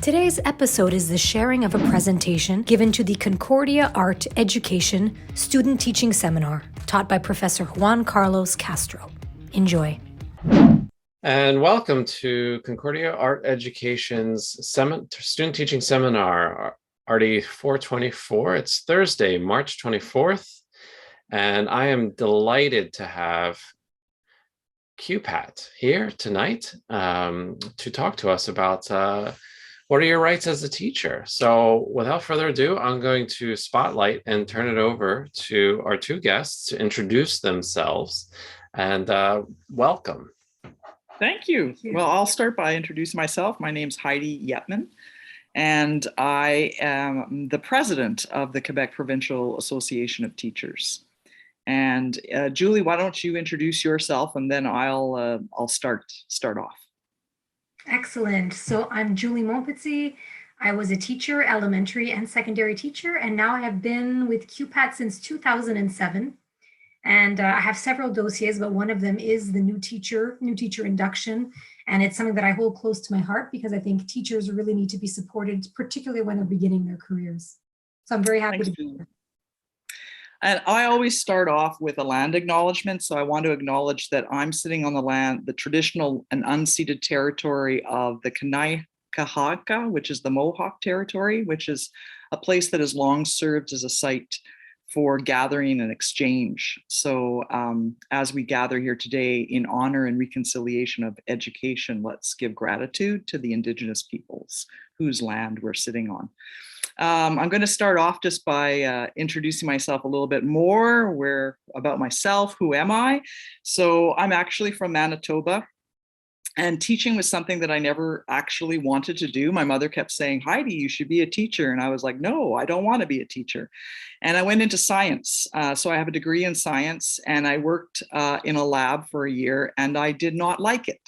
Today's episode is the sharing of a presentation given to the Concordia Art Education Student Teaching Seminar, taught by Professor Juan Carlos Castro. Enjoy. And welcome to Concordia Art Education's Student Teaching Seminar, RD 424. It's Thursday, March 24th, and I am delighted to have QPAT here tonight to talk to us about what are your rights as a teacher. So without further ado, I'm going to spotlight and turn it over to our two guests to introduce themselves, and welcome. Thank you. Well, I'll start by introducing myself. My name's Heidi Yetman, and I am the president of the Quebec Provincial Association of Teachers. And Julie, why don't you introduce yourself, and then I'll start off. Excellent. So I'm Julie Montpetit. I was a teacher, elementary and secondary teacher, and now I have been with QPAT since 2007. And I have several dossiers, but one of them is the new teacher induction. And it's something that I hold close to my heart because I think teachers really need to be supported, particularly when they're beginning their careers. So I'm very happy to be here. And I always start off with a land acknowledgement. So I want to acknowledge that I'm sitting on the land, the traditional and unceded territory of the Kanien'kehá:ka, which is the Mohawk territory, which is a place that has long served as a site for gathering and exchange. So as we gather here today in honor and reconciliation of education, let's give gratitude to the Indigenous peoples whose land we're sitting on. I'm going to start off just by introducing myself a little bit more, about myself, who am I? So I'm actually from Manitoba, and teaching was something that I never actually wanted to do. My mother kept saying, Heidi, you should be a teacher. And I was like, no, I don't want to be a teacher. And I went into science. So I have a degree in science, and I worked in a lab for a year, and I did not like it,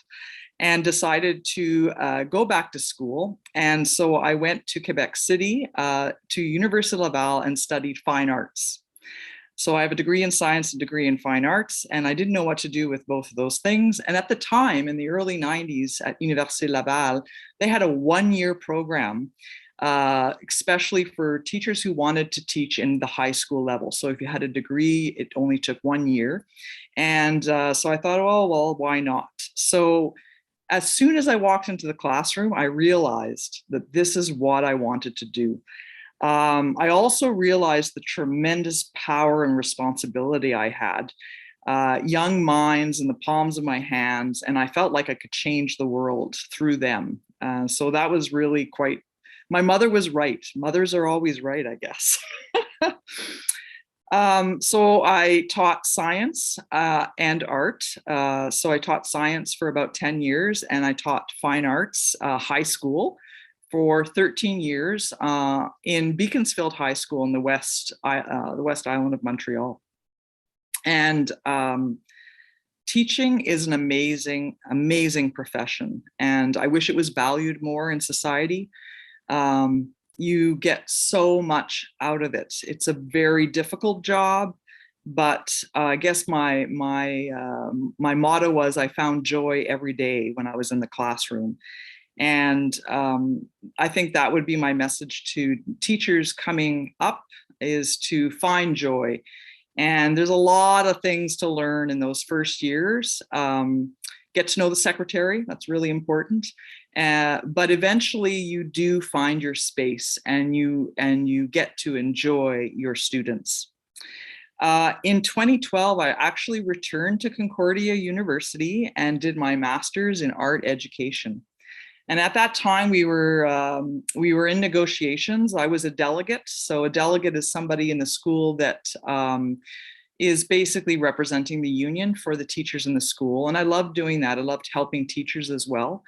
and decided to go back to school. And so I went to Quebec City, to University Laval, and studied fine arts. So I have a degree in science, a degree in fine arts, and I didn't know what to do with both of those things. And at the time, in the early 90s at Université Laval, they had a one-year program, especially for teachers who wanted to teach in the high school level. So if you had a degree, it only took 1 year. And so I thought, oh, well, why not? So as soon as I walked into the classroom, I realized that this is what I wanted to do. I also realized the tremendous power and responsibility I had, young minds in the palms of my hands, and I felt like I could change the world through them. So that was really my mother was right. Mothers are always right, I guess. So I taught science and art. So I taught science for about 10 years, and I taught fine arts high school for 13 years in Beaconsfield High School in the West Island of Montreal. And teaching is an amazing, amazing profession. And I wish it was valued more in society. You get so much out of it. It's a very difficult job, but I guess my motto was I found joy every day when I was in the classroom. And I think that would be my message to teachers coming up, is to find joy. And there's a lot of things to learn in those first years. Get to know the secretary, that's really important. But eventually you do find your space, and you get to enjoy your students. In 2012, I actually returned to Concordia University and did my master's in art education. And at that time, we were in negotiations. I was a delegate. So a delegate is somebody in the school that is basically representing the union for the teachers in the school. And I loved doing that. I loved helping teachers as well.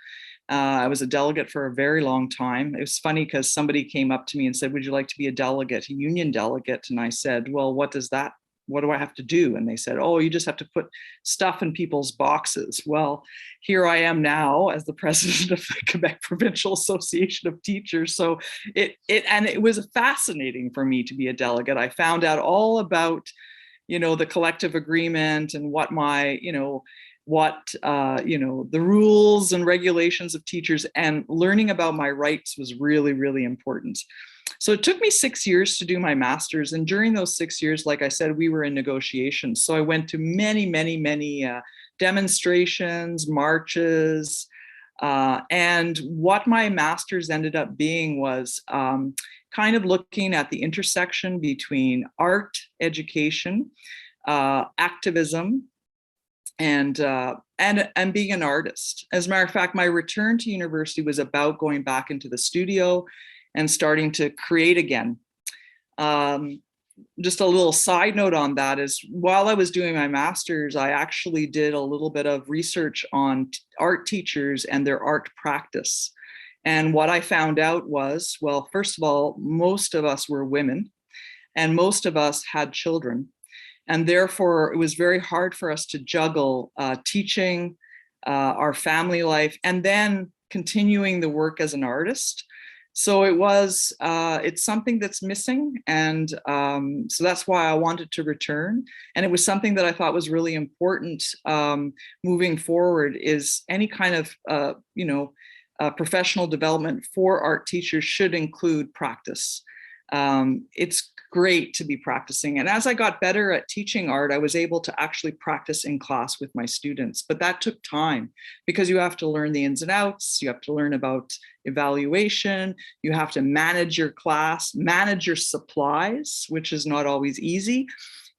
I was a delegate for a very long time. It was funny because somebody came up to me and said, would you like to be a delegate, a union delegate? And I said, well, what do I have to do? And they said, oh, you just have to put stuff in people's boxes. Well, here I am now as the president of the Quebec Provincial Association of Teachers. So it was fascinating for me to be a delegate. I found out all about, the collective agreement and what my, what, the rules and regulations of teachers, and learning about my rights was really, really important. So it took me 6 years to do my master's. And during those 6 years, like I said, we were in negotiations. So I went to many, many, many demonstrations, marches. And what my master's ended up being was kind of looking at the intersection between art, education, activism, and being an artist. As a matter of fact, my return to university was about going back into the studio and starting to create again. Just a little side note on that is, while I was doing my master's, I actually did a little bit of research on art teachers and their art practice. And what I found out was, well, first of all, most of us were women and most of us had children. And therefore, it was very hard for us to juggle teaching, our family life, and then continuing the work as an artist. So it's something that's missing. And so that's why I wanted to return. And it was something that I thought was really important moving forward, is any kind of, professional development for art teachers should include practice. It's great to be practicing. And as I got better at teaching art, I was able to actually practice in class with my students. But that took time, because you have to learn the ins and outs. You have to learn about evaluation. You have to manage your class, manage your supplies, which is not always easy.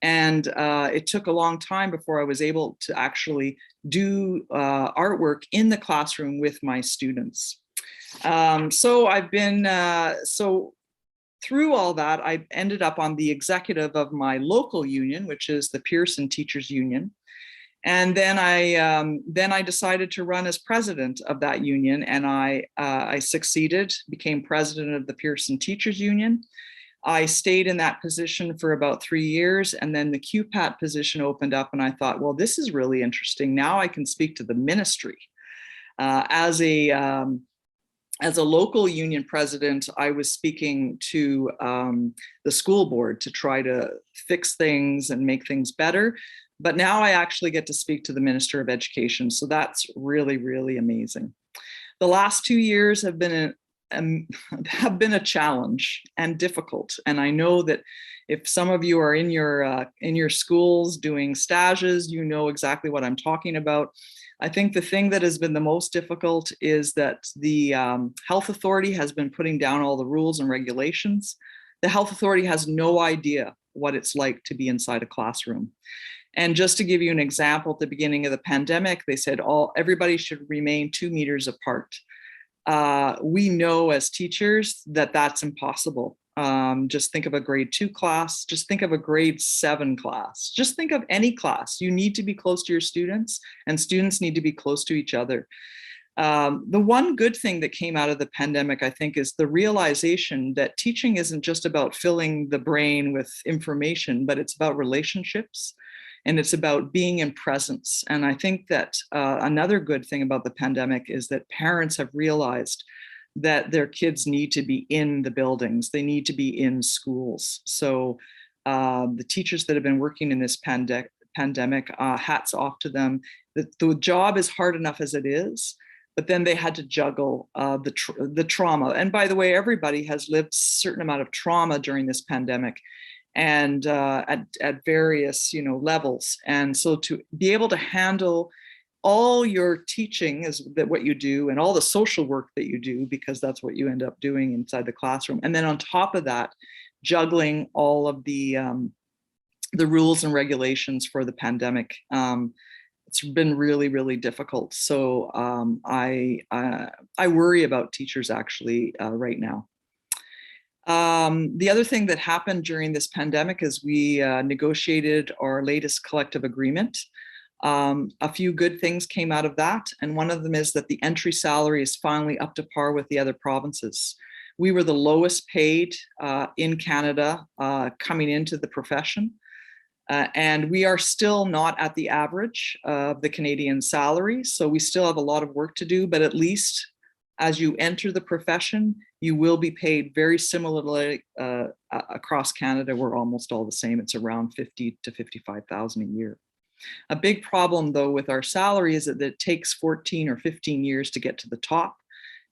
And it took a long time before I was able to actually do artwork in the classroom with my students. So I've been, through all that, I ended up on the executive of my local union, which is the Pearson Teachers Union. And then I decided to run as president of that union, and I succeeded, became president of the Pearson Teachers Union. I stayed in that position for about 3 years, and then the QPAT position opened up, and I thought, well, this is really interesting. Now I can speak to the ministry. As a local union president, I was speaking to the school board to try to fix things and make things better. But now I actually get to speak to the Minister of Education. So that's really, really amazing. The last 2 years have been a challenge and difficult. And I know that if some of you are in your schools doing stages, you know exactly what I'm talking about. I think the thing that has been the most difficult is that the health authority has been putting down all the rules and regulations. The health authority has no idea what it's like to be inside a classroom. And just to give you an example, at the beginning of the pandemic, they said everybody should remain 2 meters apart. We know as teachers that that's impossible. Just think of a grade 2 class, just think of a grade 7 class, just think of any class. You need to be close to your students, and students need to be close to each other. The one good thing that came out of the pandemic, I think, is the realization that teaching isn't just about filling the brain with information, but it's about relationships, and it's about being in presence. And I think that another good thing about the pandemic is that parents have realized that their kids need to be in the buildings. They need to be in schools. So the teachers that have been working in this pandemic, hats off to them. The job is hard enough as it is, but then they had to juggle the trauma. And by the way, everybody has lived a certain amount of trauma during this pandemic, and at various levels. And so to be able to handle all your teaching is that what you do, and all the social work that you do, because that's what you end up doing inside the classroom. And then on top of that, juggling all of the rules and regulations for the pandemic. It's been really, really difficult. So I worry about teachers actually right now. The other thing that happened during this pandemic is we negotiated our latest collective agreement. A few good things came out of that. And one of them is that the entry salary is finally up to par with the other provinces. We were the lowest paid in Canada coming into the profession. And we are still not at the average of the Canadian salary. So we still have a lot of work to do, but at least as you enter the profession, you will be paid very similarly across Canada. We're almost all the same. It's around 50 to 55,000 a year. A big problem, though, with our salary is that it takes 14 or 15 years to get to the top.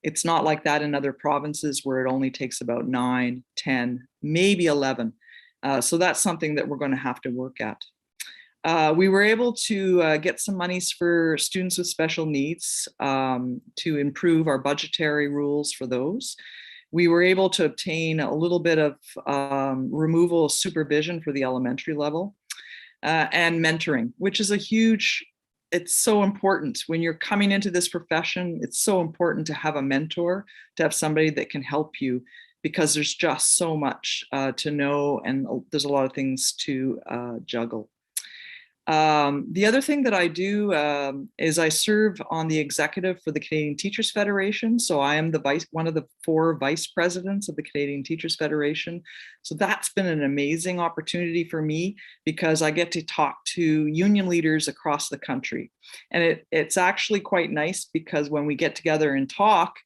It's not like that in other provinces where it only takes about 9, 10, maybe 11. So that's something that we're going to have to work at. We were able to get some monies for students with special needs to improve our budgetary rules for those. We were able to obtain a little bit of removal of supervision for the elementary level and mentoring, which is a huge, it's so important when you're coming into this profession. It's so important to have a mentor, to have somebody that can help you, because there's just so much to know, and there's a lot of things to juggle. The other thing that I do is I serve on the executive for the Canadian Teachers Federation. So I am one of the 4 vice presidents of the Canadian Teachers Federation. So that's been an amazing opportunity for me, because I get to talk to union leaders across the country. And it's actually quite nice, because when we get together and talk,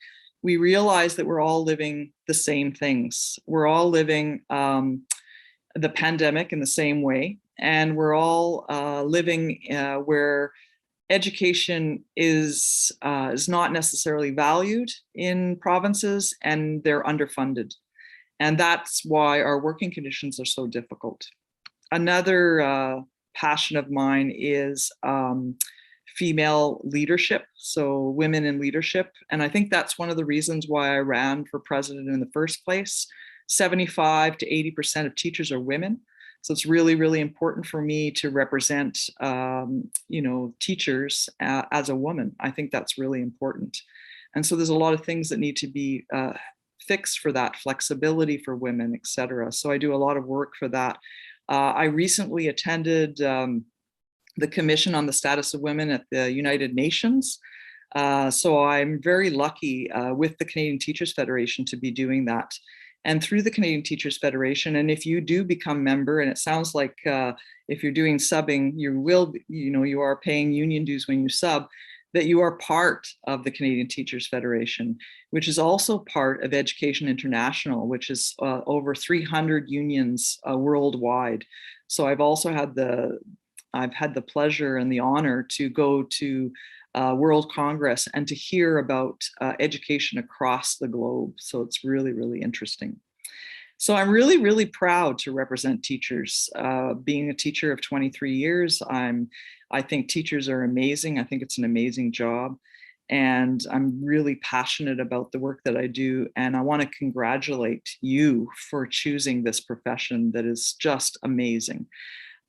we realize that we're all living the same things. We're all living the pandemic in the same way. And we're all living where education is not necessarily valued in provinces, and they're underfunded. And that's why our working conditions are so difficult. Another passion of mine is female leadership, so women in leadership. And I think that's one of the reasons why I ran for president in the first place. 75 to 80% of teachers are women. So it's really, really important for me to represent, teachers as a woman. I think that's really important. And so there's a lot of things that need to be fixed for that, flexibility for women, et cetera. So I do a lot of work for that. I recently attended the Commission on the Status of Women at the United Nations. So I'm very lucky with the Canadian Teachers Federation to be doing that. And through the Canadian Teachers Federation, and if you do become member, and it sounds like if you're doing subbing, you are paying union dues when you sub, that you are part of the Canadian Teachers Federation, which is also part of Education International, which is over 300 unions worldwide. So I've also had the pleasure and the honor to go to World Congress and to hear about education across the globe. So it's really, really interesting. So I'm really, really proud to represent teachers. Being a teacher of 23 years, I think teachers are amazing. I think it's an amazing job. And I'm really passionate about the work that I do. And I want to congratulate you for choosing this profession that is just amazing.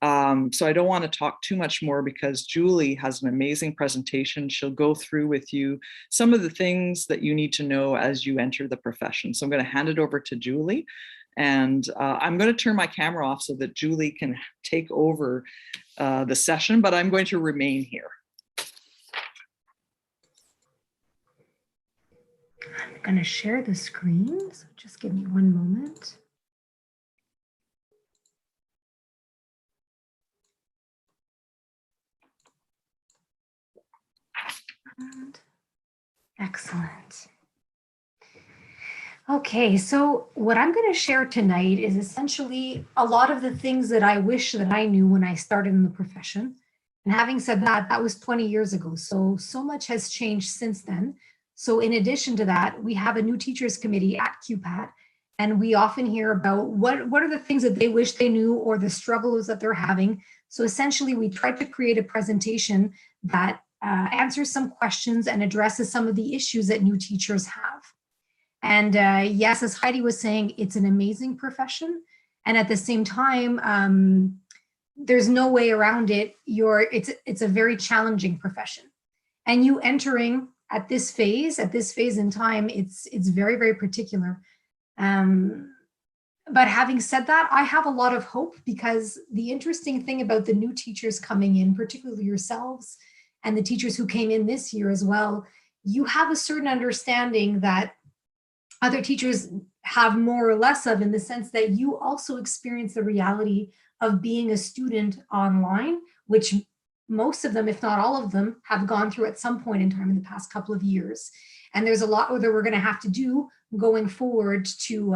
So I don't want to talk too much more, because Julie has an amazing presentation. She'll go through with you some of the things that you need to know as you enter the profession. So I'm going to hand it over to Julie, and I'm going to turn my camera off so that Julie can take over the session, but I'm going to remain here. I'm going to share the screen, so just give me one moment. Excellent. Okay, so what I'm going to share tonight is essentially a lot of the things that I wish that I knew when I started in the profession. And having said that, that was 20 years ago. So much has changed since then. So in addition to that, we have a new teachers committee at QPAT, and we often hear about what are the things that they wish they knew, or the struggles that they're having. So essentially, we tried to create a presentation that answers some questions and addresses some of the issues that new teachers have. And yes, as Heidi was saying, it's an amazing profession. And at the same time, there's no way around it. It's a very challenging profession. And you entering at this phase in time, it's very, very particular. But having said that, I have a lot of hope, because the interesting thing about the new teachers coming in, particularly yourselves, and the teachers who came in this year as well, you have a certain understanding that other teachers have more or less of, in the sense that you also experience the reality of being a student online, which most of them, if not all of them, have gone through at some point in time in the past couple of years. And there's a lot that we're going to have to do going forward to,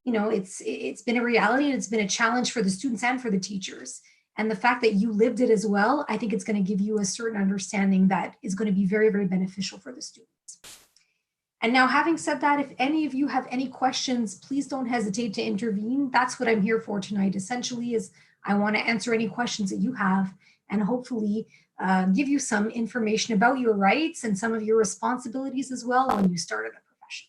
it's been a reality, and it's been a challenge for the students and for the teachers. And the fact that you lived it as well, I think it's going to give you a certain understanding that is going to be very, very beneficial for the students. And now, having said that, if any of you have any questions, please don't hesitate to intervene. That's what I'm here for tonight, essentially, is I want to answer any questions that you have and hopefully give you some information about your rights and some of your responsibilities as well when you start in the profession.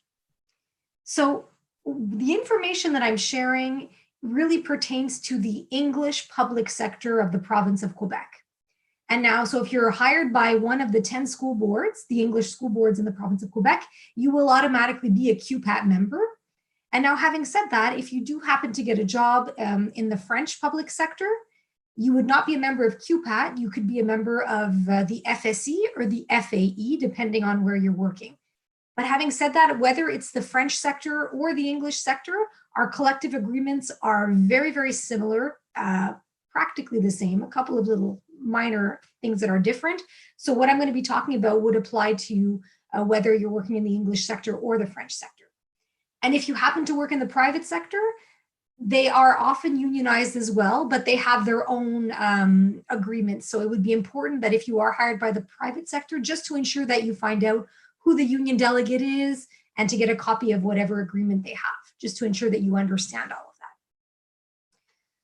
So the information that I'm sharing really pertains to the English public sector of the province of Quebec. And now, so if you're hired by one of the 10 school boards, the English school boards in the province of Quebec, you will automatically be a QPAT member. And now, having said that, if you do happen to get a job in the French public sector, you would not be a member of QPAT. You could be a member of the FSE or the FAE, depending on where you're working. But having said that, whether it's the French sector or the English sector, our collective agreements are very, very similar, practically the same, a couple of little minor things that are different. So what I'm going to be talking about would apply to whether you're working in the English sector or the French sector. And if you happen to work in the private sector, they are often unionized as well, but they have their own agreements. So it would be important that if you are hired by the private sector, just to ensure that you find out who the union delegate is and to get a copy of whatever agreement they have, just to ensure that you understand all of that.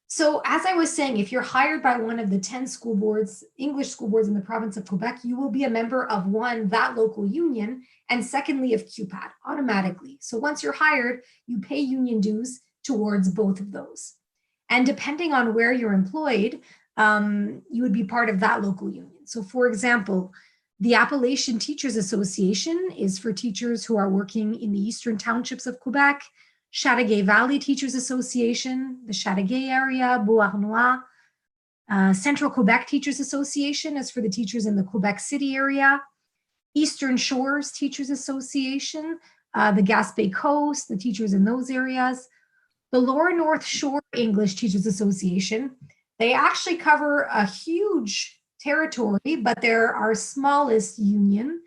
So as I was saying, if you're hired by one of the 10 school boards, English school boards in the province of Quebec, you will be a member of one, that local union, and secondly of QPAT automatically. So once you're hired, you pay union dues towards both of those. And depending on where you're employed, you would be part of that local union. So for example, the Appalachian Teachers Association is for teachers who are working in the eastern townships of Quebec. Chateauguay Valley Teachers Association, the Chateauguay area, Beauharnois. Central Quebec Teachers Association is for the teachers in the Quebec City area. Eastern Shores Teachers Association, the Gaspé Coast, the teachers in those areas. The Lower North Shore English Teachers Association, they actually cover a huge territory, but they're our smallest union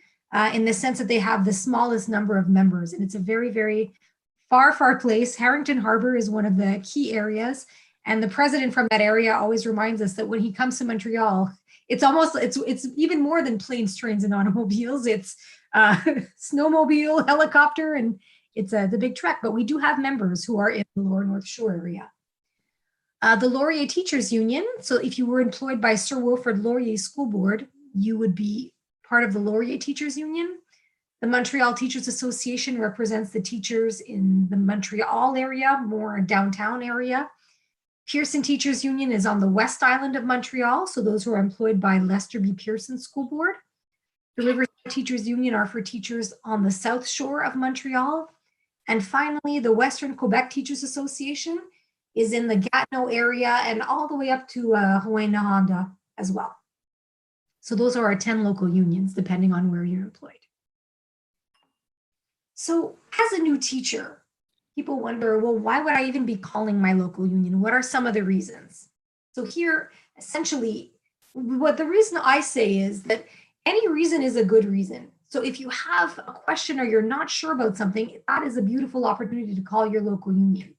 in the sense that they have the smallest number of members. And it's a very, very far place. Harrington Harbor is one of the key areas. And the president from that area always reminds us that when he comes to Montreal, it's even more than planes, trains, and automobiles. It's snowmobile, helicopter, and it's the big trek. But we do have members who are in the Lower North Shore area. The Laurier Teachers Union. So if you were employed by Sir Wilfrid Laurier School Board, you would be part of the Laurier Teachers Union. The Montreal Teachers Association represents the teachers in the Montreal area, more downtown area. Pearson Teachers Union is on the West Island of Montreal, so those who are employed by Lester B. Pearson School Board. The Riverside Teachers Union are for teachers on the South Shore of Montreal. And finally, the Western Quebec Teachers Association is in the Gatineau area and all the way up to Rouyn-Noranda as well. So those are our 10 local unions, depending on where you're employed. So as a new teacher, people wonder, well, why would I even be calling my local union? What are some of the reasons? So here, essentially, what the reason I say is that any reason is a good reason. So if you have a question or you're not sure about something, that is a beautiful opportunity to call your local union.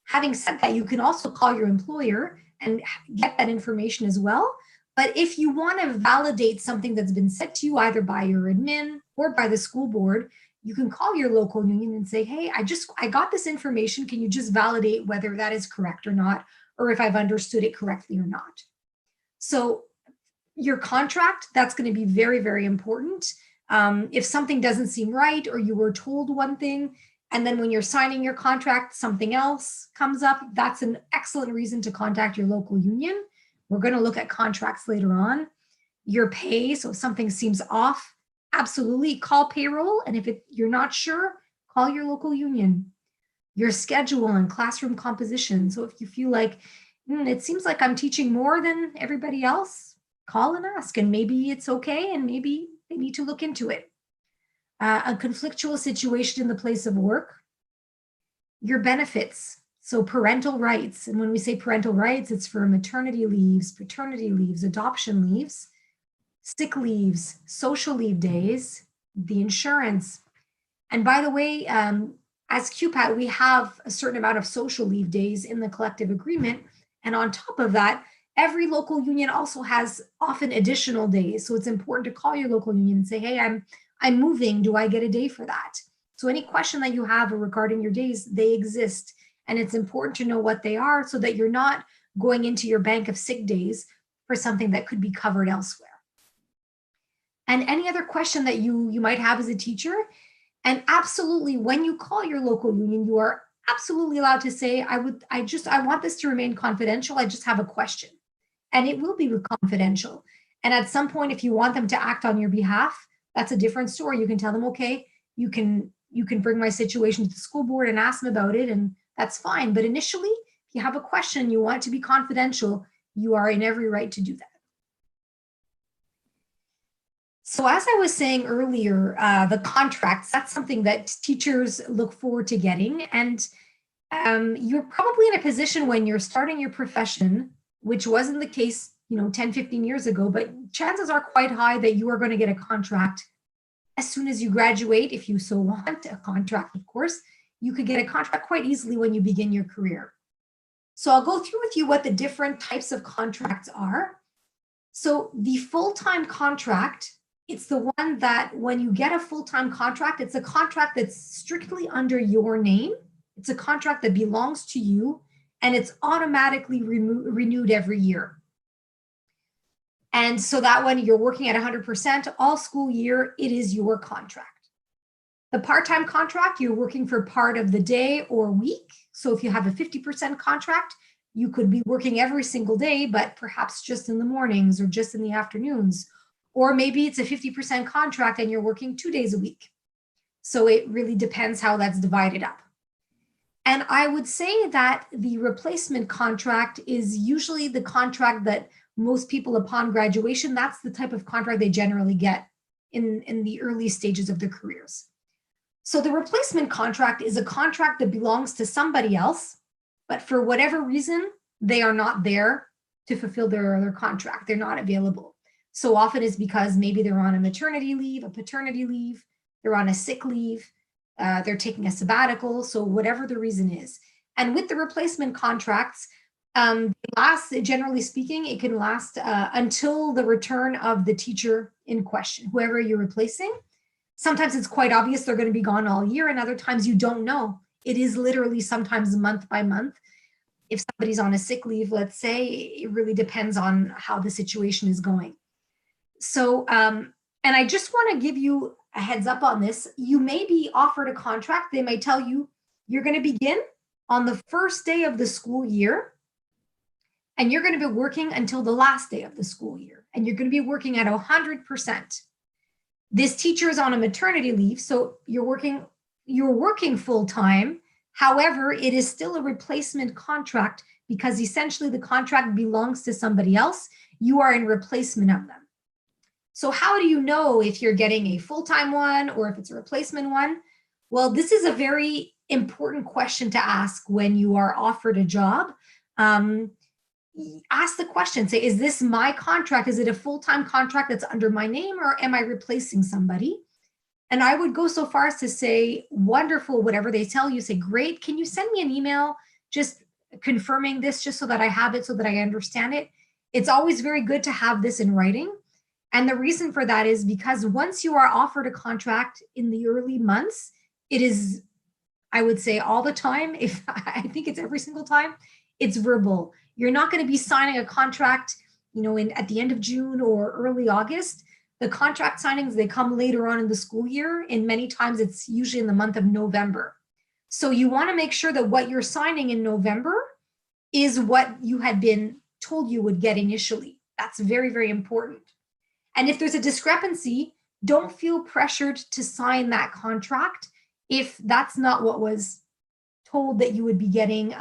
Having said that, you can also call your employer and get that information as well. But if you want to validate something that's been said to you either by your admin or by the school board, you can call your local union and say, hey, I got this information. Can you just validate whether that is correct or not, or if I've understood it correctly or not? So your contract, that's going to be very, very important. If something doesn't seem right or you were told one thing, and then when you're signing your contract, something else comes up, that's an excellent reason to contact your local union. We're going to look at contracts later on. Your pay, so if something seems off, absolutely call payroll. And if you're not sure, call your local union. Your schedule and classroom composition. So if you feel like, it seems like I'm teaching more than everybody else, call and ask. And maybe it's okay, and maybe they need to look into it. A conflictual situation in the place of work. Your benefits. So parental rights. And when we say parental rights, it's for maternity leaves, paternity leaves, adoption leaves, sick leaves, social leave days, the insurance. And by the way, as QPAT, we have a certain amount of social leave days in the collective agreement. And on top of that, Every local union also has often additional days. So it's important to call your local union and say, hey, I'm moving. Do I get a day for that? So any question that you have regarding your days, they exist. And it's important to know what they are so that you're not going into your bank of sick days for something that could be covered elsewhere. And any other question that you might have as a teacher, and absolutely, when you call your local union, you are absolutely allowed to say, I want this to remain confidential. I just have a question. And it will be confidential. And at some point, if you want them to act on your behalf, that's a different story. You can tell them, okay, you can bring my situation to the school board and ask them about it, and that's fine. But initially, if you have a question, you want it to be confidential, you are in every right to do that. So as I was saying earlier, the contracts, that's something that teachers look forward to getting. And you're probably in a position when you're starting your profession, which wasn't the case, 10, 15 years ago, but chances are quite high that you are going to get a contract as soon as you graduate. If you so want a contract, of course, you could get a contract quite easily when you begin your career. So I'll go through with you what the different types of contracts are. So the full-time contract, it's the one that when you get a full-time contract, it's a contract that's strictly under your name. It's a contract that belongs to you, and it's automatically renewed every year. And so that when you're working at 100% all school year, it is your contract. The part-time contract, you're working for part of the day or week. So if you have a 50% contract, you could be working every single day, but perhaps just in the mornings or just in the afternoons. Or maybe it's a 50% contract and you're working 2 days a week. So it really depends how that's divided up. And I would say that the replacement contract is usually the contract that most people upon graduation, that's the type of contract they generally get in the early stages of their careers. So the replacement contract is a contract that belongs to somebody else, but for whatever reason, they are not there to fulfill their contract. They're not available. So often it's because maybe they're on a maternity leave, a paternity leave, they're on a sick leave, they're taking a sabbatical, so whatever the reason is. And with the replacement contracts, generally speaking, it can last until the return of the teacher in question, whoever you're replacing. Sometimes it's quite obvious they're going to be gone all year, and other times you don't know. It is literally sometimes month by month. If somebody's on a sick leave, let's say, it really depends on how the situation is going. So, and I just want to give you a heads up on this. You may be offered a contract. They may tell you you're going to begin on the first day of the school year, and you're going to be working until the last day of the school year, and you're going to be working at 100%. This teacher is on a maternity leave, so you're working full time. However, it is still a replacement contract because essentially the contract belongs to somebody else. You are in replacement of them. So how do you know if you're getting a full-time one or if it's a replacement one? Well, this is a very important question to ask when you are offered a job. Ask the question, say, is this my contract? Is it a full-time contract that's under my name, or am I replacing somebody? And I would go so far as to say, wonderful, whatever they tell you, say, great, can you send me an email just confirming this, just so that I have it, so that I understand it? It's always very good to have this in writing. And the reason for that is because once you are offered a contract in the early months, it is, I would say all the time, if I think it's every single time, it's verbal. You're not going to be signing a contract, at the end of June or early August. The contract signings, they come later on in the school year, and many times it's usually in the month of November. So you want to make sure that what you're signing in November is what you had been told you would get initially. That's very, very important. And if there's a discrepancy, don't feel pressured to sign that contract if that's not what was told that you would be getting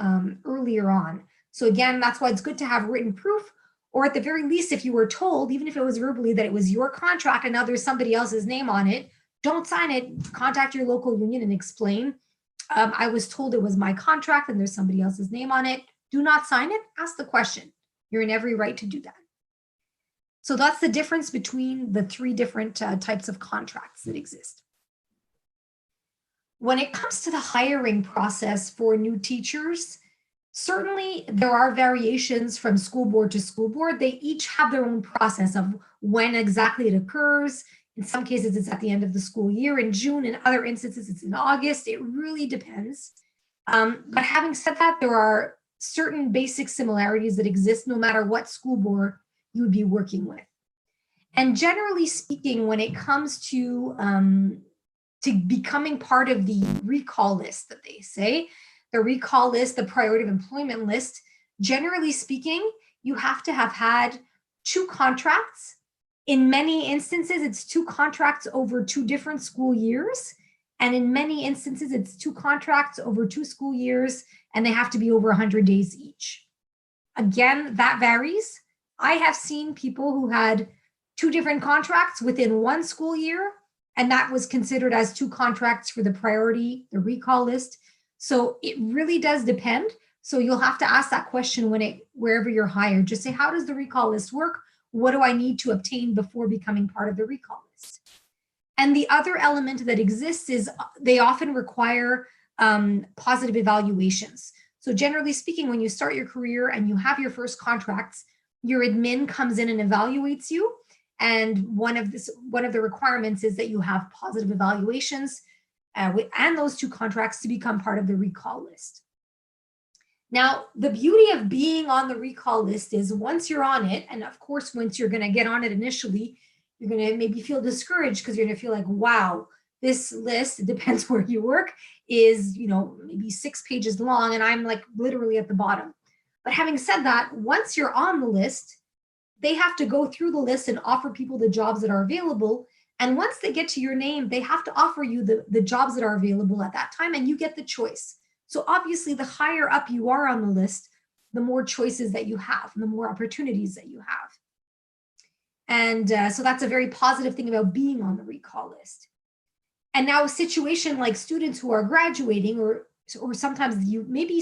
earlier on. So again, that's why it's good to have written proof, or at the very least, if you were told, even if it was verbally, that it was your contract and now there's somebody else's name on it, don't sign it. Contact your local union and explain, I was told it was my contract and there's somebody else's name on it. Do not sign it. Ask the question. You're in every right to do that. So that's the difference between the three different types of contracts that exist. When it comes to the hiring process for new teachers, Certainly, there are variations from school board to school board. They each have their own process of when exactly it occurs. In some cases, it's at the end of the school year in June. In other instances, it's in August. It really depends. But having said that, there are certain basic similarities that exist no matter what school board you would be working with. And generally speaking, when it comes to becoming part of the recall list that they say, the recall list, the priority of employment list, generally speaking, you have to have had 2 contracts. In many instances, it's 2 contracts over 2 different school years. And in many instances, it's 2 contracts over 2 school years, and they have to be over 100 days each. Again, that varies. I have seen people who had 2 different contracts within 1 school year, and that was considered as 2 contracts for the priority, the recall list. So it really does depend. So you'll have to ask that question wherever you're hired. Just say, how does the recall list work? What do I need to obtain before becoming part of the recall list? And the other element that exists is they often require positive evaluations. So generally speaking, when you start your career and you have your first contracts, your admin comes in and evaluates you. And one of the requirements is that you have positive evaluations and those 2 contracts to become part of the recall list. Now, the beauty of being on the recall list is once you're on it, and of course, once you're going to get on it initially, you're going to maybe feel discouraged because you're going to feel like, wow, this list, it depends where you work, is, maybe 6 pages long, and I'm like literally at the bottom. But having said that, once you're on the list, they have to go through the list and offer people the jobs that are available. And once they get to your name, they have to offer you the jobs that are available at that time, and you get the choice. So obviously, the higher up you are on the list, the more choices that you have, and the more opportunities that you have. And so that's a very positive thing about being on the recall list. And now a situation like students who are graduating, or sometimes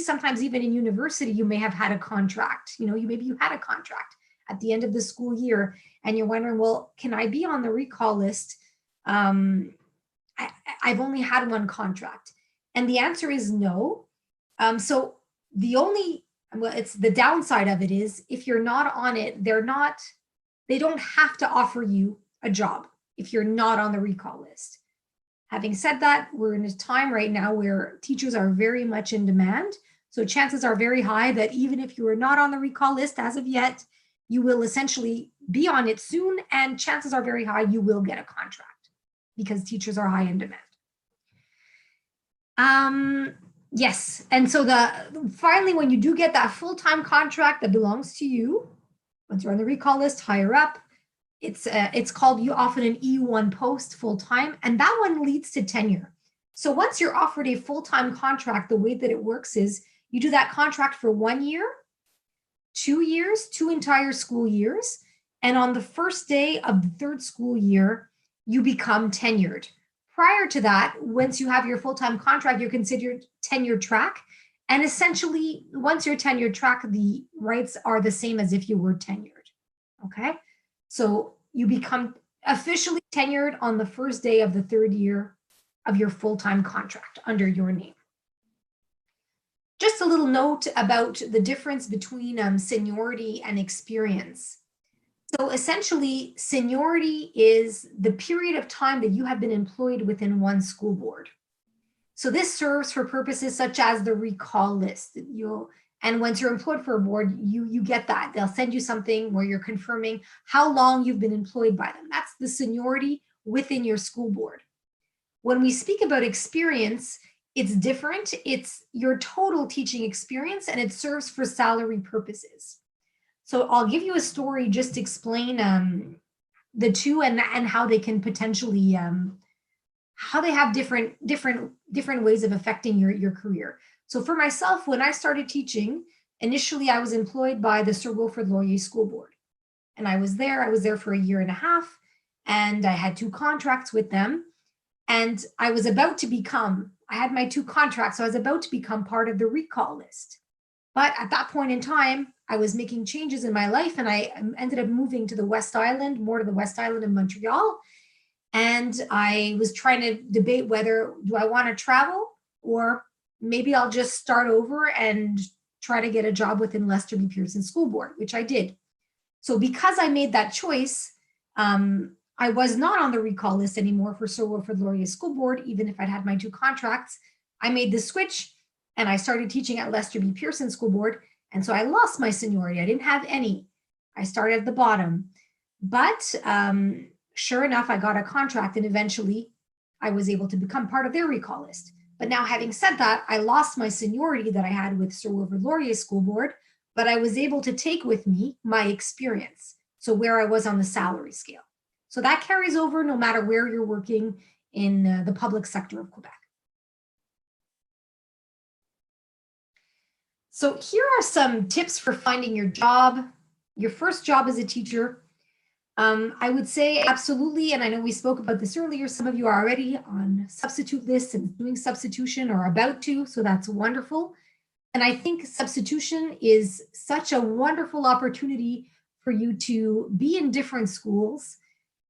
sometimes even in university, you may have had a contract. Maybe you had a contract at the end of the school year, and you're wondering, well, can I be on the recall list? I've only had 1 contract. And the answer is no. So it's the downside of it is if you're not on it, they don't have to offer you a job if you're not on the recall list. Having said that, we're in a time right now where teachers are very much in demand. So chances are very high that even if you are not on the recall list as of yet, you will essentially be on it soon, and chances are very high you will get a contract because teachers are high in demand. Yes, and so finally, when you do get that full-time contract that belongs to you, once you're on the recall list, higher up, it's called often an E1 post full-time, and that one leads to tenure. So once you're offered a full-time contract, the way that it works is you do that contract for 1 year, 2 years, 2 entire school years. And on the first day of the 3rd school year, you become tenured. Prior to that, once you have your full-time contract, you're considered tenure track. And essentially, once you're tenure track, the rights are the same as if you were tenured. Okay? So you become officially tenured on the first day of the 3rd year of your full-time contract under your name. Just a little note about the difference between seniority and experience. So essentially, seniority is the period of time that you have been employed within one school board. So this serves for purposes such as the recall list. And once you're employed for a board, you get that. They'll send you something where you're confirming how long you've been employed by them. That's the seniority within your school board. When we speak about experience, it's different. It's your total teaching experience, and it serves for salary purposes. So I'll give you a story just to explain the two and how they can potentially, how they have different ways of affecting your career. So for myself, when I started teaching, initially I was employed by the Sir Wilfrid Laurier School Board. And I was there for 1.5 years, and I had 2 contracts with them. And I was about to I had my 2 contracts, so I was about to become part of the recall list. But at that point in time, I was making changes in my life, and I ended up moving to the West Island, more to the West Island in Montreal. And I was trying to debate whether, do I want to travel, or maybe I'll just start over and try to get a job within Lester B. Pearson School Board, which I did. So because I made that choice, I was not on the recall list anymore for Sir Wilfrid Laurier School Board, even if I'd had my 2 contracts. I made the switch and I started teaching at Lester B. Pearson School Board. And so I lost my seniority. I didn't have any. I started at the bottom. But sure enough, I got a contract and eventually I was able to become part of their recall list. But now, having said that, I lost my seniority that I had with Sir Wilfrid Laurier School Board, but I was able to take with me my experience. So where I was on the salary scale. So that carries over no matter where you're working in the public sector of Quebec. So here are some tips for finding your job, your first job as a teacher. I would say absolutely, and I know we spoke about this earlier, some of you are already on substitute lists and doing substitution or about to, so that's wonderful. And I think substitution is such a wonderful opportunity for you to be in different schools.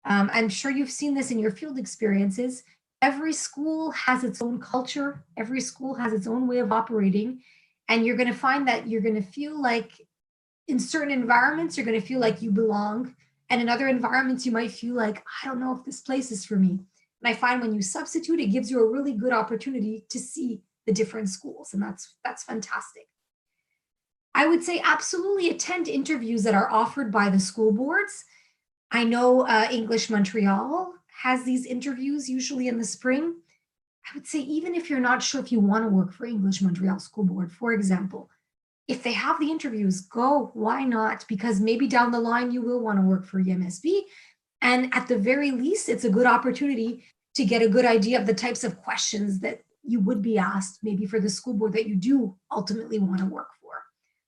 I'm sure you've seen this in your field experiences. Every school has its own culture. Every school has its own way of operating. And you're going to find that you're going to feel like in certain environments, you're going to feel like you belong. And in other environments, you might feel like, I don't know if this place is for me. And I find when you substitute, it gives you a really good opportunity to see the different schools. And that's fantastic. I would say absolutely attend interviews that are offered by the school boards. I know English Montreal has these interviews usually in the spring. I would say even if you're not sure if you want to work for English Montreal School Board, for example, if they have the interviews, go, why not? Because maybe down the line you will want to work for EMSB. And at the very least, it's a good opportunity to get a good idea of the types of questions that you would be asked maybe for the school board that you do ultimately want to work for.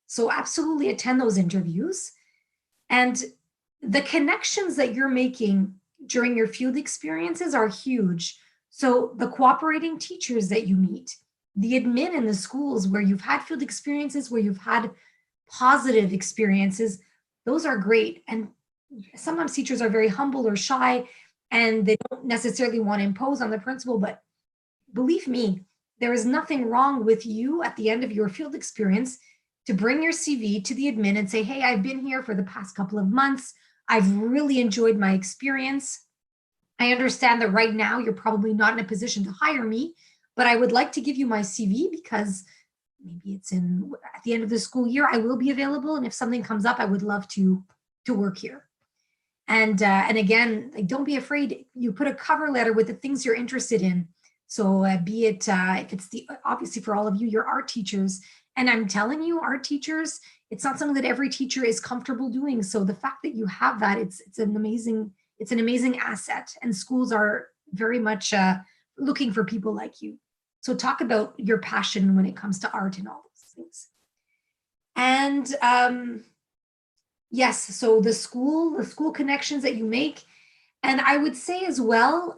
So absolutely attend those interviews. And the connections that you're making during your field experiences are huge. So the cooperating teachers that you meet, the admin in the schools where you've had field experiences, where you've had positive experiences, those are great. And sometimes teachers are very humble or shy and they don't necessarily want to impose on the principal, but believe me, there is nothing wrong with you at the end of your field experience to bring your CV to the admin and say, hey, I've been here for the past couple of months. I've really enjoyed my experience. I understand that right now you're probably not in a position to hire me, but I would like to give you my CV because maybe it's at the end of the school year, I will be available. And if something comes up, I would love to work here. And again, like, don't be afraid. You put a cover letter with the things you're interested in. So be it, if it's obviously for all of you, your art teachers. And I'm telling you, art teachers, it's not something that every teacher is comfortable doing. So the fact that you have that, it's an amazing asset. And schools are very much looking for people like you. So talk about your passion when it comes to art and all those things. And yes, so the school connections that you make. And I would say as well,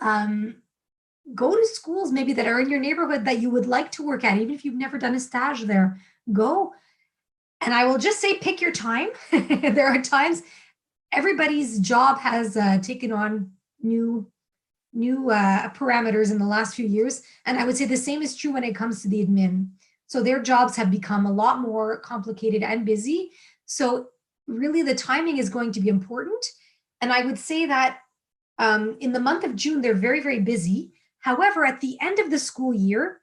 go to schools maybe that are in your neighborhood that you would like to work at, even if you've never done a stage there. Go. And I will just say, pick your time. There are times everybody's job has taken on new parameters in the last few years. And I would say the same is true when it comes to the admin. So their jobs have become a lot more complicated and busy. So really the timing is going to be important. And I would say that in the month of June, they're very, very busy. However, at the end of the school year,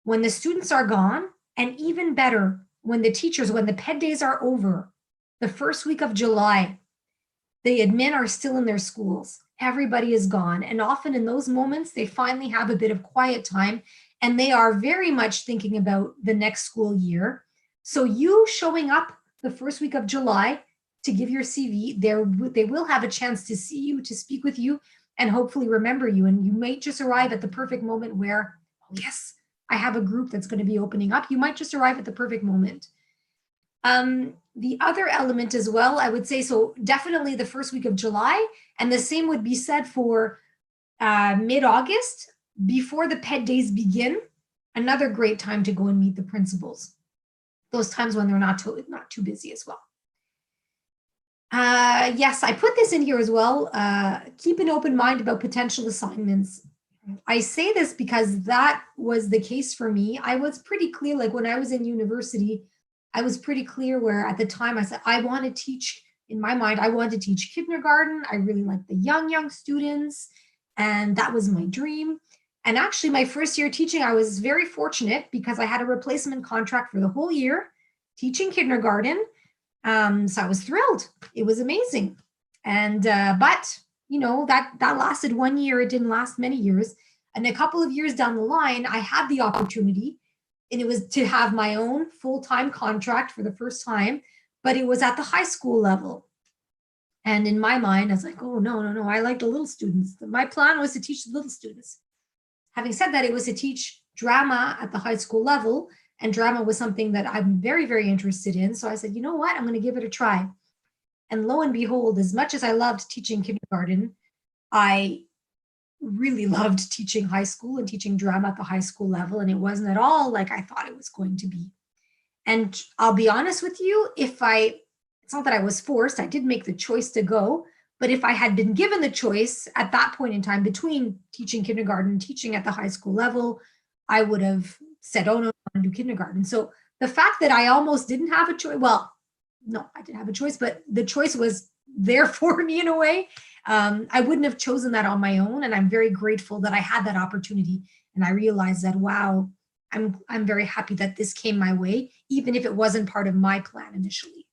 when the students are gone, and even better, when the PED days are over, the first week of July, the admin are still in their schools. Everybody is gone. And often in those moments, they finally have a bit of quiet time and they are very much thinking about the next school year. So you showing up the first week of July to give your CV, they will have a chance to see you, to speak with you, and hopefully remember you. And you might just arrive at the perfect moment where, oh yes, I have a group that's going to be opening up. You might just arrive at the perfect moment. The other element as well, I would say, so definitely the first week of July, and the same would be said for mid-August, before the PED days begin, another great time to go and meet the principals. Those times when they're not too busy as well. Yes, I put this in here as well. Keep an open mind about potential assignments. I say this because that was the case for me. I was pretty clear, like when I was in university, I was pretty clear where at the time I said, I want to teach, in my mind, I wanted to teach kindergarten. I really liked the young students, and that was my dream. And actually, my first year teaching, I was very fortunate because I had a replacement contract for the whole year teaching kindergarten. So I was thrilled. It was amazing. And but you know, that lasted 1 year. It didn't last many years. And a couple of years down the line, I had the opportunity, and it was to have my own full-time contract for the first time, but it was at the high school level. And in my mind, I was like, oh, no, I like the little students. My plan was to teach the little students. Having said that, it was to teach drama at the high school level, and drama was something that I'm very, very interested in. So I said, you know what, I'm going to give it a try. And lo and behold, as much as I loved teaching kindergarten, I really loved teaching high school and teaching drama at the high school level. And it wasn't at all like I thought it was going to be. And I'll be honest with you, it's not that I was forced, I did make the choice to go, but if I had been given the choice at that point in time between teaching kindergarten and teaching at the high school level, I would have said, oh no, I want to do kindergarten. So the fact that I almost didn't have a choice, well, no, I didn't have a choice, but the choice was there for me in a way. I wouldn't have chosen that on my own. And I'm very grateful that I had that opportunity. And I realized that, wow, I'm very happy that this came my way, even if it wasn't part of my plan initially.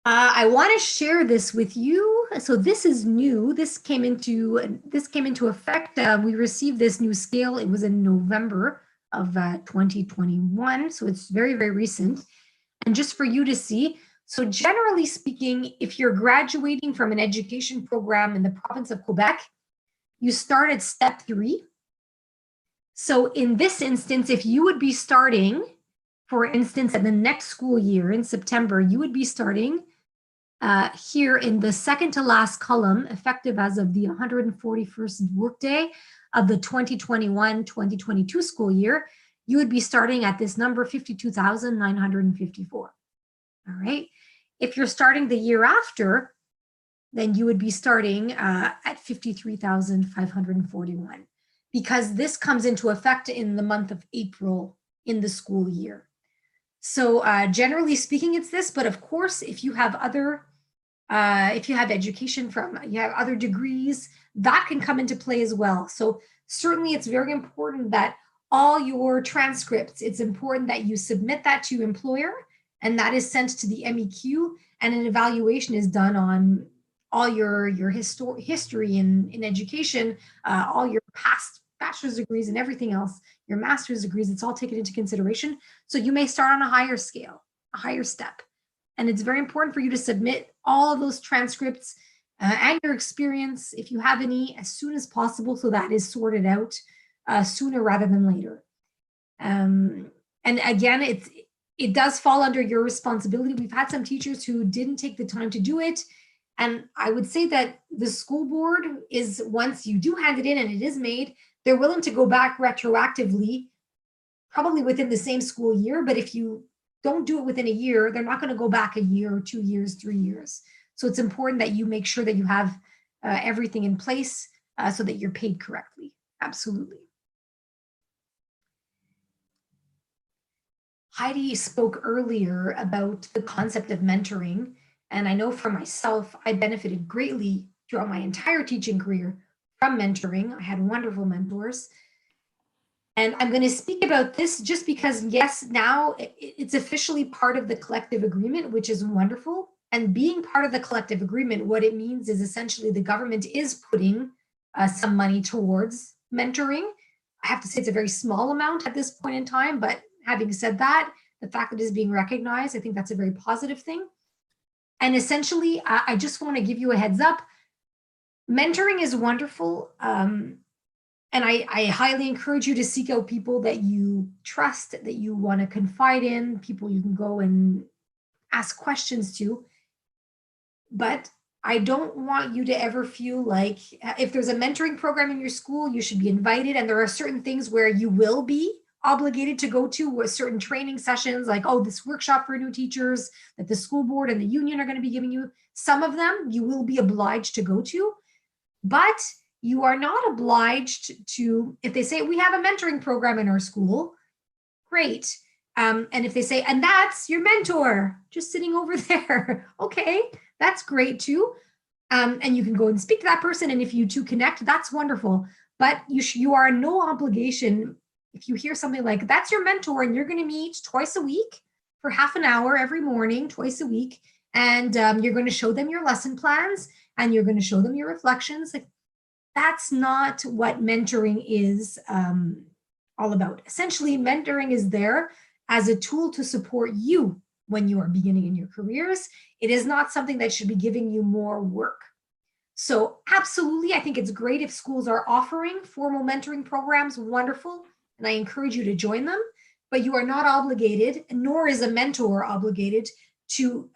I want to share this with you. So this is new. This came into effect. We received this new scale. It was in November of 2021. So it's very, very recent. And just for you to see, so generally speaking, if you're graduating from an education program in the province of Quebec, you start at step 3. So in this instance, if you would be starting, for instance, at the next school year in September, you would be starting here in the second to last column, effective as of the 141st workday of the 2021-2022 school year, you would be starting at this number 52,954. All right. If you're starting the year after, then you would be starting at 53,541, because this comes into effect in the month of April in the school year. So generally speaking, it's this, but of course, if you have other, if you have education you have other degrees, that can come into play as well. So certainly it's very important that all your transcripts, it's important that you submit that to your employer, and that is sent to the MEQ, and an evaluation is done on all your history in education, all your past bachelor's degrees and everything else, your master's degrees, it's all taken into consideration. So you may start on a higher scale, a higher step. And it's very important for you to submit all of those transcripts and your experience, if you have any, as soon as possible, so that is sorted out sooner rather than later. And again, it does fall under your responsibility. We've had some teachers who didn't take the time to do it. And I would say that the school board is, once you do hand it in and it is made, they're willing to go back retroactively, probably within the same school year. But if you don't do it within a year, they're not going to go back a year or 2 years, 3 years. So it's important that you make sure that you have everything in place so that you're paid correctly. Absolutely. Heidi spoke earlier about the concept of mentoring. And I know for myself, I benefited greatly throughout my entire teaching career from mentoring. I had wonderful mentors. And I'm going to speak about this just because, yes, now it's officially part of the collective agreement, which is wonderful. And being part of the collective agreement, what it means is essentially the government is putting some money towards mentoring. I have to say it's a very small amount at this point in time, but having said that, the fact that it is being recognized, I think that's a very positive thing. And essentially, I just want to give you a heads up. Mentoring is wonderful. And I highly encourage you to seek out people that you trust, that you want to confide in, people you can go and ask questions to. But I don't want you to ever feel like if there's a mentoring program in your school, you should be invited. And there are certain things where you will be obligated to go to, with certain training sessions, like, oh, this workshop for new teachers that the school board and the union are going to be giving you. Some of them you will be obliged to go to, but you are not obliged to, if they say we have a mentoring program in our school, great. And if they say, and that's your mentor, just sitting over there, okay, that's great too. And you can go and speak to that person. And if you two connect, that's wonderful. But you are no obligation. If you hear something like, that's your mentor, and you're going to meet twice a week for half an hour every morning, twice a week, and you're going to show them your lesson plans, and you're going to show them your reflections. Like, that's not what mentoring is all about. Essentially, mentoring is there as a tool to support you when you are beginning in your careers. It is not something that should be giving you more work. So absolutely, I think it's great if schools are offering formal mentoring programs, wonderful, and I encourage you to join them, but you are not obligated, nor is a mentor obligated to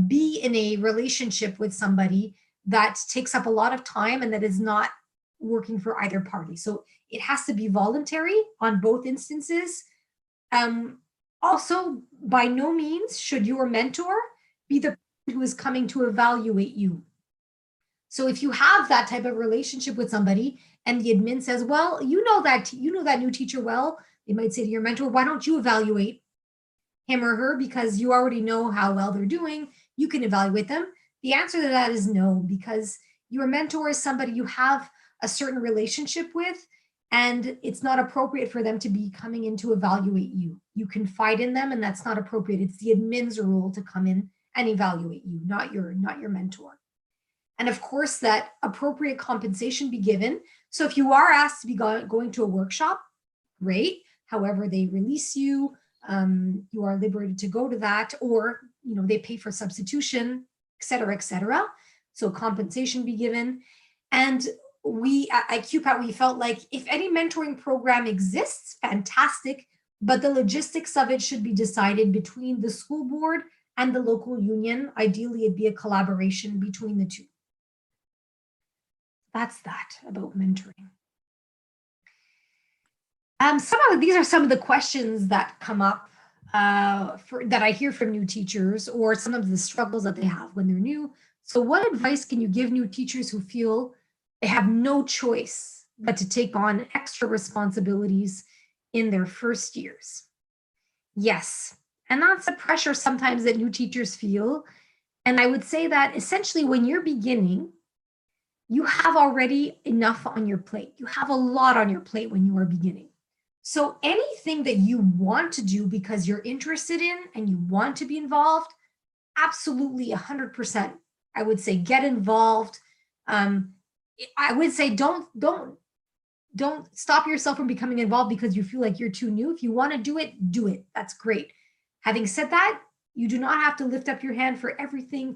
be in a relationship with somebody that takes up a lot of time and that is not working for either party. So it has to be voluntary on both instances. Also, by no means should your mentor be the person who is coming to evaluate you. So if you have that type of relationship with somebody and the admin says, well, you know that new teacher well, they might say to your mentor, why don't you evaluate him or her, because you already know how well they're doing, you can evaluate them. The answer to that is no, because your mentor is somebody you have a certain relationship with, and it's not appropriate for them to be coming in to evaluate you. You confide in them, and that's not appropriate. It's the admin's role to come in and evaluate you, not your mentor. And of course, that appropriate compensation be given. So if you are asked to be going to a workshop, great. However, they release you, you are liberated to go to that, or they pay for substitution, et cetera, et cetera. So compensation be given. And we at QPAT, we felt like if any mentoring program exists, fantastic, but the logistics of it should be decided between the school board and the local union. Ideally, it'd be a collaboration between the two. That's that about mentoring. These are some of the questions that come up that I hear from new teachers, or some of the struggles that they have when they're new. So what advice can you give new teachers who feel they have no choice but to take on extra responsibilities in their first years? Yes, and that's a pressure sometimes that new teachers feel. And I would say that essentially when you're beginning, you have already enough on your plate. You have a lot on your plate when you are beginning. So anything that you want to do because you're interested in and you want to be involved, absolutely 100%. I would say get involved. I would say don't stop yourself from becoming involved because you feel like you're too new. If you want to do it, do it. That's great. Having said that, you do not have to lift up your hand for everything,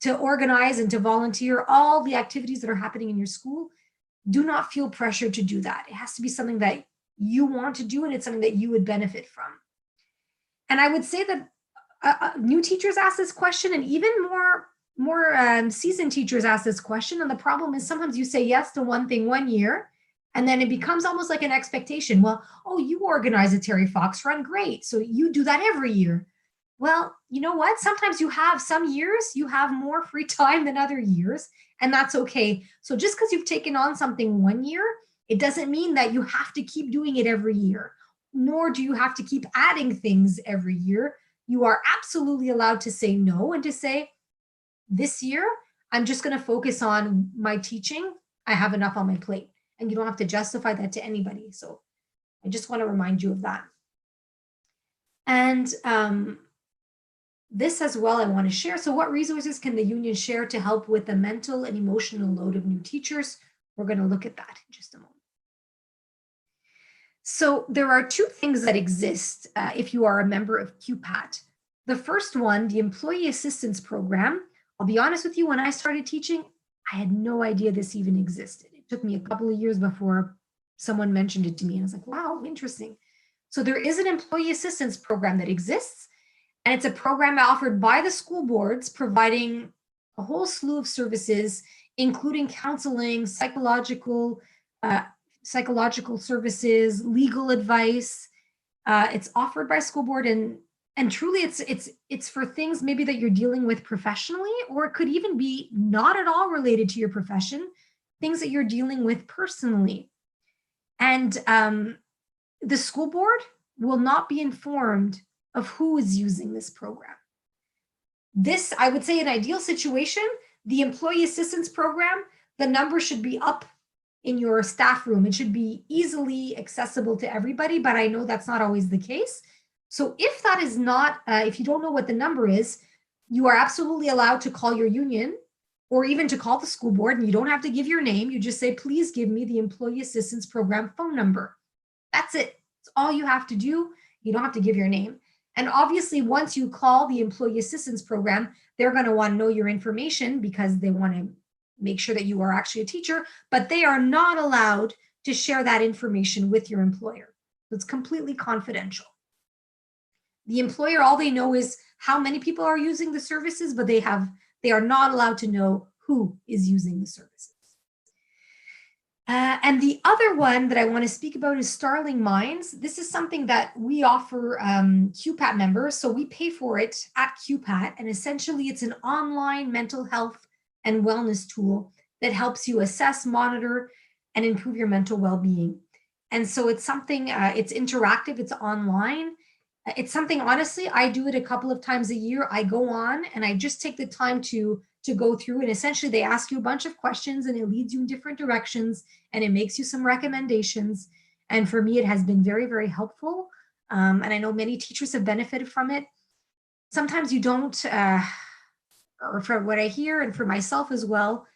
to organize and to volunteer all the activities that are happening in your school. Do not feel pressured to do that. It has to be something that you want to do, and it's something that you would benefit from. And I would say that new teachers ask this question, and even more seasoned teachers ask this question. And the problem is sometimes you say yes to one thing one year, and then it becomes almost like an expectation. Well, oh, you organize a Terry Fox run, great. So you do that every year. Well, you know what? Sometimes some years you have more free time than other years, and that's okay. So just because you've taken on something one year, it doesn't mean that you have to keep doing it every year, nor do you have to keep adding things every year. You are absolutely allowed to say no and to say, this year, I'm just going to focus on my teaching. I have enough on my plate, and you don't have to justify that to anybody. So I just want to remind you of that. And this as well, I want to share. So what resources can the union share to help with the mental and emotional load of new teachers? We're going to look at that in just a moment. So there are two things that exist if you are a member of QPAT. The first one, the Employee Assistance Program. I'll be honest with you, when I started teaching, I had no idea this even existed. It took me a couple of years before someone mentioned it to me, and I was like, wow, interesting. So there is an Employee Assistance Program that exists, and it's a program offered by the school boards, providing a whole slew of services, including counseling, psychological services, legal advice. It's offered by school board, and truly it's for things maybe that you're dealing with professionally, or it could even be not at all related to your profession, things that you're dealing with personally. And the school board will not be informed of who is using this program. This, I would say, an ideal situation, the employee assistance program, the number should be up in your staff room. It should be easily accessible to everybody, but I know that's not always the case. So if that is not, if you don't know what the number is, you are absolutely allowed to call your union or even to call the school board, and you don't have to give your name. You just say, please give me the employee assistance program phone number. That's it. It's all you have to do. You don't have to give your name. And obviously, once you call the employee assistance program, they're going to want to know your information because they want to make sure that you are actually a teacher, but they are not allowed to share that information with your employer. It's completely confidential. The employer, all they know is how many people are using the services, but they are not allowed to know who is using the services. And the other one that I want to speak about is Starling Minds. This is something that we offer QPAT members, so we pay for it at QPAT, and essentially it's an online mental health and wellness tool that helps you assess, monitor, and improve your mental well-being. And so it's something, it's interactive, it's online. It's something, honestly, I do it a couple of times a year. I go on and I just take the time to go through, and essentially they ask you a bunch of questions and it leads you in different directions and it makes you some recommendations. And for me, it has been very, very helpful. And I know many teachers have benefited from it. Sometimes you don't, or from what I hear and for myself as well,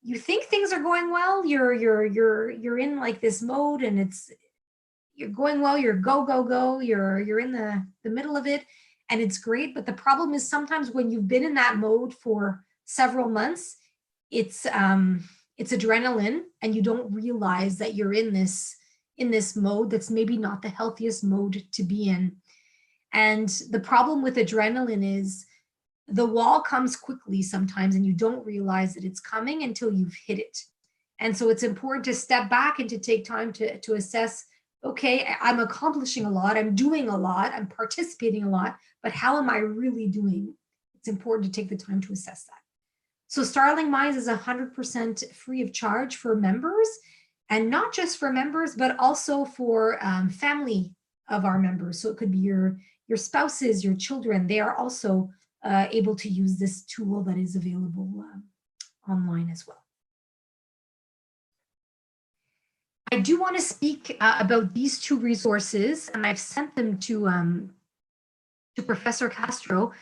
you think things are going well. You're in like this mode and you're going well, you're go, you're in the middle of it and it's great. But the problem is sometimes when you've been in that mode for several months, it's adrenaline and you don't realize that you're in this mode that's maybe not the healthiest mode to be in. And the problem with adrenaline is the wall comes quickly sometimes and you don't realize that it's coming until you've hit it. And so it's important to step back and to take time to assess, okay, I'm accomplishing a lot, I'm doing a lot, I'm participating a lot, but how am I really doing? It's important to take the time to assess that. So Starling Minds is 100% free of charge for members, and not just for members, but also for family of our members. So it could be your spouses, your children. They are also able to use this tool that is available online as well. I do want to speak about these two resources, and I've sent them to Professor Castro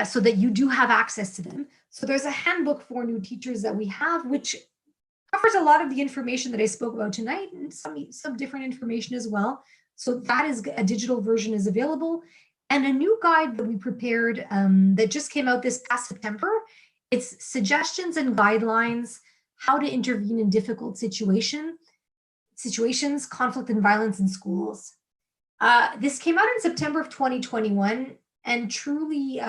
so that you do have access to them. So there's a handbook for new teachers that we have, which covers a lot of the information that I spoke about tonight and some different information as well. So that is a digital version is available. And a new guide that we prepared that just came out this past September. It's suggestions and guidelines, how to intervene in difficult situations, conflict and violence in schools. This came out in September of 2021, and truly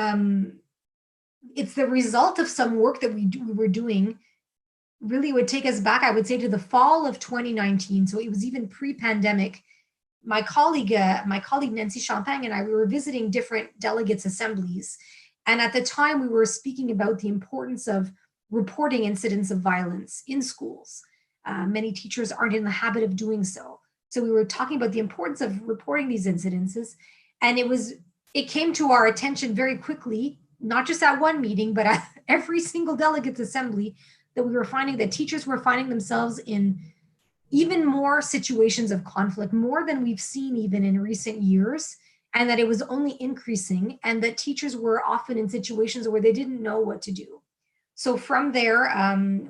it's the result of some work that we were doing. Really would take us back, I would say, to the fall of 2019. So it was even pre-pandemic. My colleague Nancy Champagne and I, we were visiting different delegates' assemblies. And at the time we were speaking about the importance of reporting incidents of violence in schools. Many teachers aren't in the habit of doing so. So we were talking about the importance of reporting these incidences. And it came to our attention very quickly, not just at one meeting, but at every single delegates' assembly, that we were finding that teachers were finding themselves in even more situations of conflict, more than we've seen even in recent years, and that it was only increasing, and that teachers were often in situations where they didn't know what to do. So from there,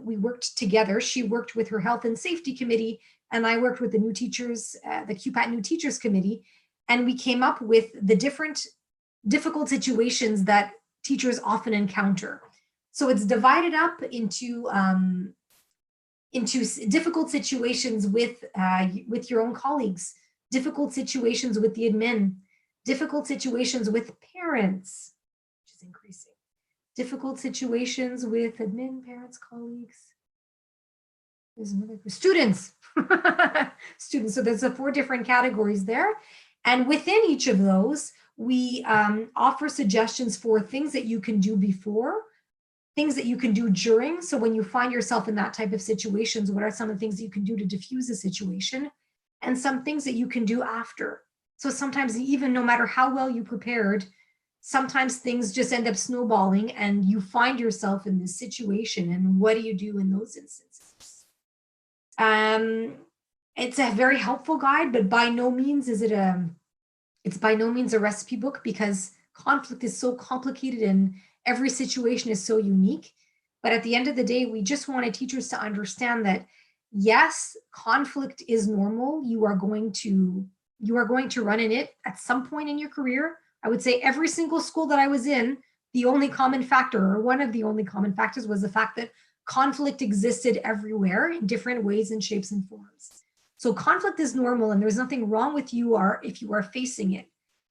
we worked together. She worked with her health and safety committee, and I worked with the new teachers, the QPAT New Teachers Committee, and we came up with the different difficult situations that teachers often encounter. So it's divided up into difficult situations with your own colleagues, difficult situations with the admin, difficult situations with parents, which is increasing, difficult situations with admin, parents, colleagues. There's another students. Students. So there's 4 different categories there. And within each of those, we offer suggestions for things that you can do before, things that you can do during. So when you find yourself in that type of situations, what are some of the things that you can do to diffuse a situation, and some things that you can do after. So sometimes even no matter how well you prepared, sometimes things just end up snowballing and you find yourself in this situation. And what do you do in those instances? It's a very helpful guide, but by no means is it it's by no means a recipe book, because conflict is so complicated and every situation is so unique. But at the end of the day, we just wanted teachers to understand that yes, conflict is normal. You are going to run in it at some point in your career. I would say every single school that I was in, the only common factor, or one of the only common factors, was the fact that conflict existed everywhere in different ways and shapes and forms. So conflict is normal and there's nothing wrong with you or if you are facing it.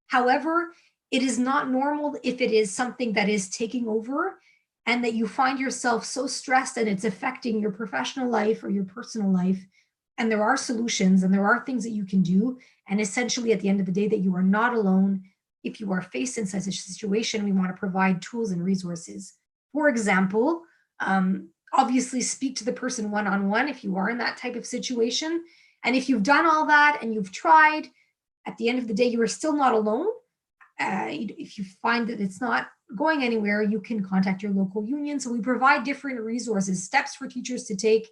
However, it is not normal if it is something that is taking over and that you find yourself so stressed and it's affecting your professional life or your personal life. And there are solutions and there are things that you can do. And essentially at the end of the day, that you are not alone. If you are faced in such a situation, we want to provide tools and resources. For example, obviously speak to the person one-on-one if you are in that type of situation. And if you've done all that and you've tried, at the end of the day, you are still not alone. If you find that it's not going anywhere, you can contact your local union. So we provide different resources, steps for teachers to take.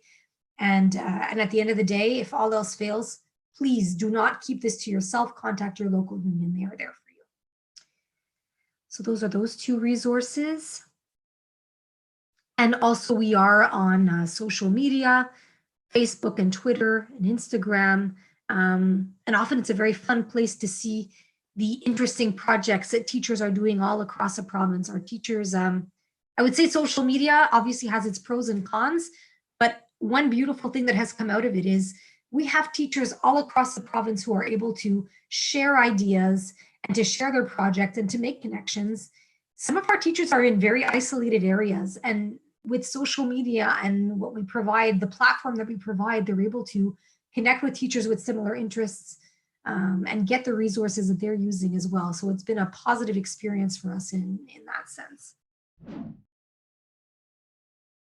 And at the end of the day, if all else fails, please do not keep this to yourself. Contact your local union. They are there for you. So those are those two resources. And also we are on social media, Facebook and Twitter and Instagram. And often it's a very fun place to see the interesting projects that teachers are doing all across the province. Our teachers, I would say social media obviously has its pros and cons, but one beautiful thing that has come out of it is we have teachers all across the province who are able to share ideas and to share their project and to make connections. Some of our teachers are in very isolated areas, and with social media and what we provide, the platform that we provide, they're able to connect with teachers with similar interests and get the resources that they're using as well. So it's been a positive experience for us in that sense.